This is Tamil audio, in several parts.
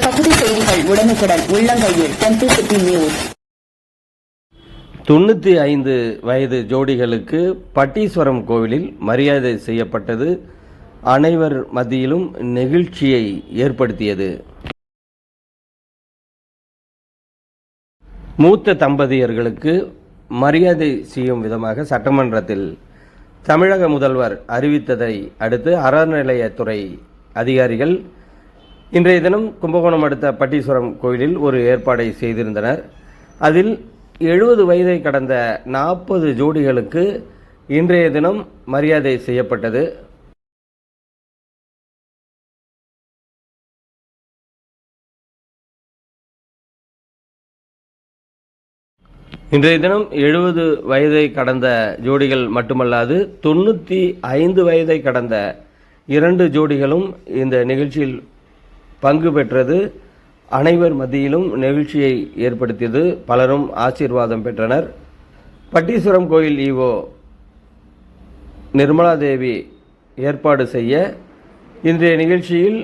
பகுதி செய்திகள் உடனுக்குடன் உள்ளங்கையில் டெம்பிள் நியூஸ். 95 வயது ஜோடிகளுக்கு பட்டீஸ்வரம் கோவிலில் மரியாதை செய்யப்பட்டது. அனைவர் மத்தியிலும் நெகிழ்ச்சியை ஏற்படுத்தியது. மூத்த தம்பதியர்களுக்கு மரியாதை செய்யும் விதமாக சட்டமன்றத்தில் தமிழக முதல்வர் அறிவித்ததை அடுத்து அறநிலையத்துறை அதிகாரிகள் இன்றைய தினம் கும்பகோணம் அடுத்த பட்டீஸ்வரம் கோயிலில் ஒரு ஏற்பாடை செய்திருந்தனர். அதில் 70 வயதை கடந்த 40 ஜோடிகளுக்கு இன்றைய தினம் மரியாதை செய்யப்பட்டது. இன்றைய தினம் 70 வயதை கடந்த ஜோடிகள் மட்டுமல்லாது 95 வயதை கடந்த 2 ஜோடிகளும் இந்த நிகழ்ச்சியில் பங்கு பெற்றது. அனைவர் மத்தியிலும் நெகிழ்ச்சியை ஏற்படுத்தியது. பலரும் ஆசீர்வாதம் பெற்றனர். பட்டீஸ்வரம் கோயில் ஈஓ நிர்மலாதேவி ஏற்பாடு செய்ய இன்றைய நிகழ்ச்சியில்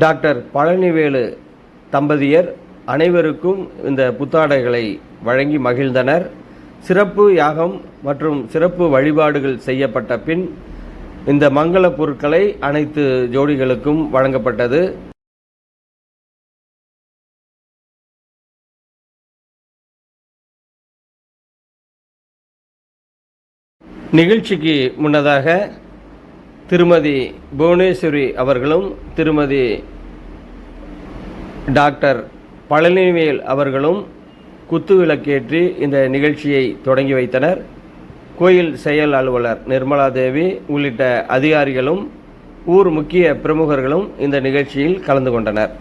டாக்டர் பழனிவேலு தம்பதியர் அனைவருக்கும் இந்த புத்தாடைகளை வழங்கி மகிழ்ந்தனர். சிறப்பு யாகம் மற்றும் சிறப்பு வழிபாடுகள் செய்யப்பட்ட பின் இந்த மங்கள பொருட்களை அனைத்து ஜோடிகளுக்கும் வழங்கப்பட்டது. நிகழ்ச்சிக்கு முன்னதாக திருமதி புவனேஸ்வரி அவர்களும் திருமதி டாக்டர் பழனிவேல் அவர்களும் குத்துவிளக்கேற்றி இந்த நிகழ்ச்சியை தொடங்கி வைத்தனர். கோயில் செயல் அலுவலர் நிர்மலாதேவி உள்ளிட்ட அதிகாரிகளும் ஊர் முக்கிய பிரமுகர்களும் இந்த நிகழ்ச்சியில் கலந்து கொண்டனர்.